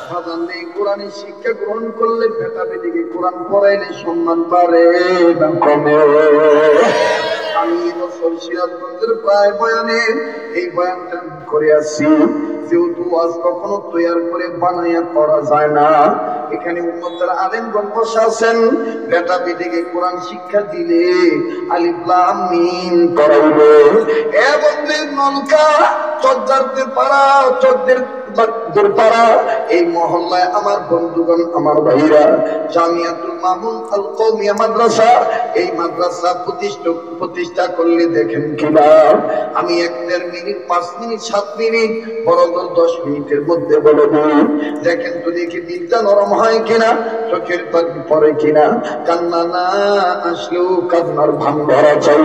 বাজান এই কোরআনের শিক্ষা গ্রহণ করলে বেটা বেটিকে কোরআন পড়াইলে সম্মান বাড়ে না কমে? আমি এবছর সিরাজগঞ্জের প্রায় বয়ানে এই বয়ানটা করে আসছি। যেহেতু আজ কখনো তৈরি করে বানাইয়া পড়া যায় না, এখানে উম্মতের আলেমগণ বসে আছেন, বেটা বেটিকে কোরআন শিক্ষা দিলে আলিফ লাম মিম পড়াইবে। এ বন্ধুর নলকা চদ্দারদের পাড়া, চদ্দের পাড়া, এই মহল্লায় আমার বন্ধুগণ, আমার ভাইরা, জামিয়াতুল মামুন আল কওমিয়া মাদ্রাসা, এই মাদ্রাসা প্রতিষ্ঠা করলে দেখেন কিনা, আমি 1-1.5 মিনিট, 5 মিনিট, 7 মিনিট, বড় 10 মিনিটের মধ্যে বলে দিই। দেখেন তো দেখি দিলটা নরম হয় কিনা, চোখের পানি পড়ে কিনা। কান্না না আসলেও কান্নার ভান ধরা চাই,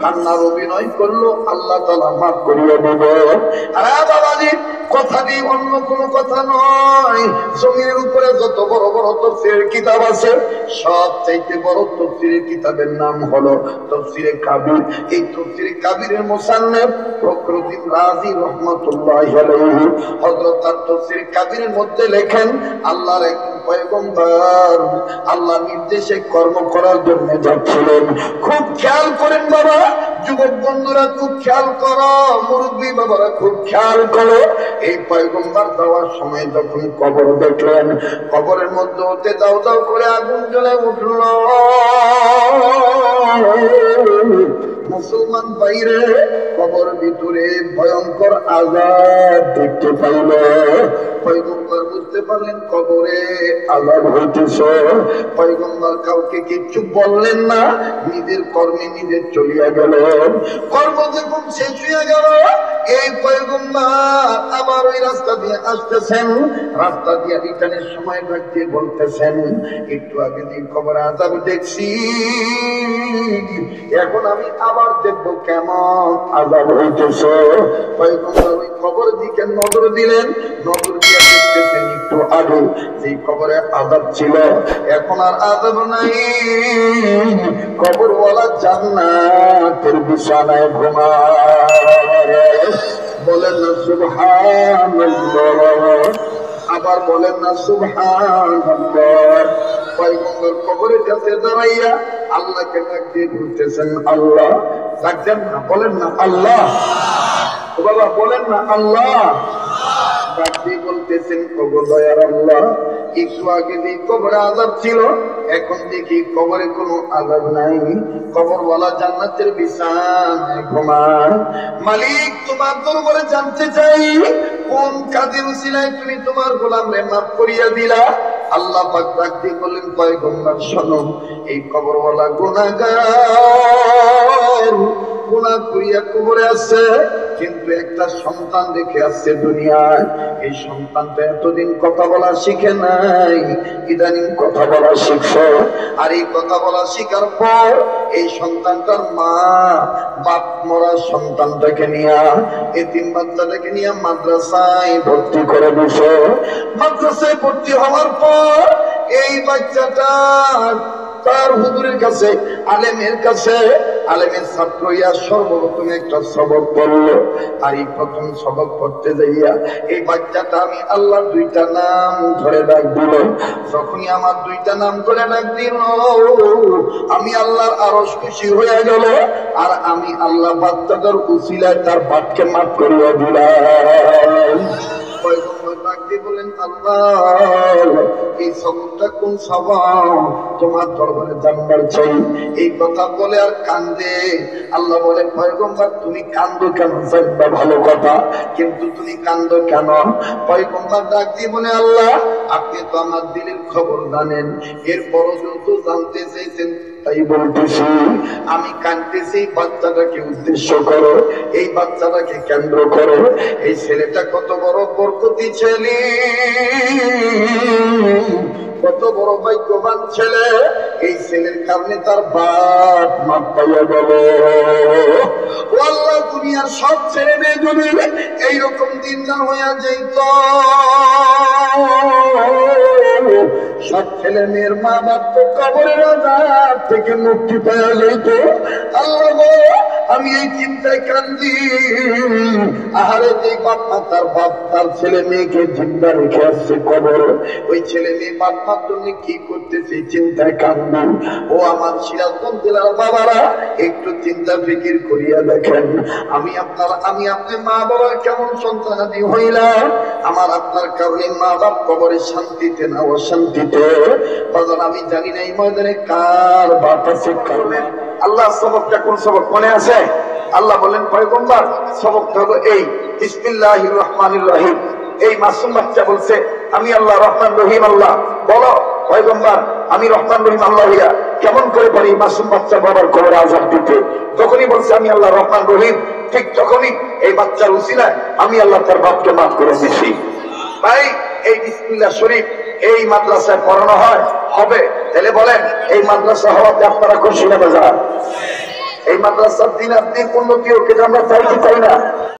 কান্নার অভিনয় করলো আল্লাহ তাআলা মাফ করিয়ে দেবে। আরে বাবাজি, কথা দিয়ে অন্য কোনো কথা নয়। জমিনের উপরে যত বড় বড় তাফসীরের কিতাব আছে, সবচাইতে বড় তাফসীরের কিতাবের নাম হলো তাফসীরে কাবির। এই তাফসীরে কাবিরের মুসান্নিফ ফখরুদ্দীন রাজি রাহমাতুল্লাহি আলাইহি হযরত তার তাফসীরে কাবিরের মধ্যে লেখেন, আল্লাহর এক পয়গম্বর আল্লাহর নির্দেশে কর্ম করার জন্য যাচ্ছিলেন। খুব খেয়াল করেন বাবা, যুবক বন্ধুরা খুব খেয়াল করো, মুরব্বী বাবারা খুব খেয়াল করো। এই পয়গম্বর যাওয়ার সময় যখন কবর দেখলেন, কবরের মধ্যে হতে দাও দাও করে আগুন জ্বলে উঠল। মুসলমান বাইরে, কবর ভিতরে ভয়ঙ্কর আযাব দেখতে পাইল। পয়গম্বর বুঝতে পারলেন কবরে আযাব হইতেছে। পয়গম্বর কাউকে কিচ্ছু বললেন না, নিজের কর্মে নিজে চলিয়া গেলেন। কর্ম যখন শেষ হয়ে গেল, এই পয়গম্বর আবার ওই রাস্তা দিয়ে আসতেছেন। রাস্তা দিয়ে রিটার্নের সময় ব্যক্তি বলতেছেন, একটু আগে যে কবরে আযাব দেখছি, এখন আমি আবার দেখবো কেমন আযাব হইতেছে। পয়গম্বর ওই কবর দিকে নজর দিলেন, নজর দিয়ে দেখতেছেন একটু আগে যে কবরে আযাব ছিল, এখন আর আযাব নাই। কবরওয়ালা জান্নাতের বিছানায় ঘুমায়। বলেন না সুবহানাল্লাহ, আবার বলেন না সুবহানাল্লাহ। পয়গম্বর কবরের কাছে দাঁড়াইয়া আল্লাহকে ডাক দিয়ে বলতেছেন, আল্লাহ। ডাকছেন না, বলেন না আল্লাহ। ও বাবা বলেন না আল্লাহ। ডাক দিয়ে বলতেছেন, ওগো দয়ার আল্লাহ, একটু আগে যে কবরে আযাব ছিল, এখন দেখি কবরে কোনো আযাব নাই। কবরওয়ালা জান্নাতের বিছানায় ঘুমায়। মালিক, তোমার দরবারে জানতে চাই, কোন কাজের উসিলায় তুমি তোমার গোলামরে মাফ করিয়া দিলা? আল্লাহ পাক ডাক দিয়ে বললেন, পয়গম্বর শোনো, এই কবরওয়ালা গুনাহগার, গুনাহ করিয়া কবরে আছে, কিন্তু একটা সন্তান রেখে আসছে দুনিয়ায়। এই সন্তানটা এতদিন কথা বলা শিখে নাই, ইদানিং কথা বলা শিখছে। আর এই কথা বলা শিখার পর এই সন্তানটার মা বাপ মরা সন্তানটাকে নিয়ে, এতিম বাচ্চাটাকে নিয়ে মাদ্রাসায় ভর্তি করে দিছে। মাদ্রাসায় ভর্তি হওয়ার পর এই বাচ্চাটা তার হুজুরের কাছে, আলেমের কাছে, আলেমের ছাত্র ইয়া সর্বপ্রথম একটা সবক পড়লো। আর এই প্রথম সবক পড়তে যাইয়া এই বাচ্চাটা আমি আল্লাহর 2টা নাম ধরে ডাক দিল। যখনই আমার 2টা নাম ধরে ডাক দিল, আমি আল্লাহর আরশ খুশি হয়ে গেল। আর আমি আল্লাহ বাচ্চাটার উসিলায় তার পাপকে মাফ করিয়া দিলাম। পয়গম্বর ডাক দিয়ে বলেন, আল্লাহ, এই সবকটা কোন সবক? তোমার দরবারে জানবার চাই। এই কথা বলে আর কান্দে। আল্লাহ বলেন, পয়গম্বর তুমি কান্দো কেন? জানবা ভালো কথা, কিন্তু তুমি কান্দো কেন? পয়গম্বর ডাক দিয়ে বলে, আল্লাহ, আপনি তো আমার দিলের খবর জানেন, এরপরও যত জানতে চাইছেন তাই বলতেছি। আমি কাঁদতেছি বাচ্চাটাকে উদ্দেশ্য করো, এই বাচ্চাটাকে কেন্দ্র করো। এই ছেলেটা কত বড় বরকতি ছেলে, কত বড় ভাগ্যবান ছেলে। এই ছেলের কারণে তার বাপ মাপ পাইয়া গেল। ও আল্লাহ, দুনিয়ার সব ছেলে মেয়ে যদি এইরকম দিন না হইয়া যাইত, সব ছেলে মেয়ের মা বাপ তো কবরের আযাব থেকে মুক্তি পাওয়া যাইত। আল্লাহ, আমি এই চিন্তায় কান্দি, আহারে যে বাপ মা তার ছেলে মেয়েকে জিন্দা রেখে আসছে কবর, ওই ছেলে মেয়ে বাপ মার জন্য কি করতেছে চিন্তায় কান্দি। ও আমার সিরাজগঞ্জ জেলার বাবারা, একটু চিন্তা ফিকির করিয়া দেখেন, আমি আপনি মা বাবার কেমন সন্তানাদি হইলাম। আমার আপনার কারণে মা বাপ কবরে শান্তিতে না অশান্তিতে। আমি জানি না এই ময়দানে কার বাপ আছে কারণে। আল্লাহ সবকটা কোন সবক মনে আছে? আল্লাহ বলেন পয়গম্বর সবকটা হলো এই, বিসমিল্লাহির রহমানির রহিম। এই মাসুম বাচ্চা বলছে আমি আল্লাহ রহমান রহিম। আল্লাহ বলো পয়গম্বর আমি রহমান রহিম আল্লাহ হইয়া কেমন করে পারি মাসুম বাচ্চা বাবার কবরে আযাব দিতে? তখনই বলছে আমি আল্লাহ রহমান রহিম। ঠিক তখনই এই বাচ্চার উসিলায় আমি আল্লাহ তার বাপকে মাফ করে দিয়েছি। ভাই এই বিসমিল্লাহ শরীফ এই মাদ্রাসায় পড়ানো হবে, তাহলে বলেন এই মাদ্রাসা হওয়াতে আপনারা খুশি না বেজার? এই মাদ্রাসার দিন আপনি উন্নতি হোক, আমরা চাই কি চাই না?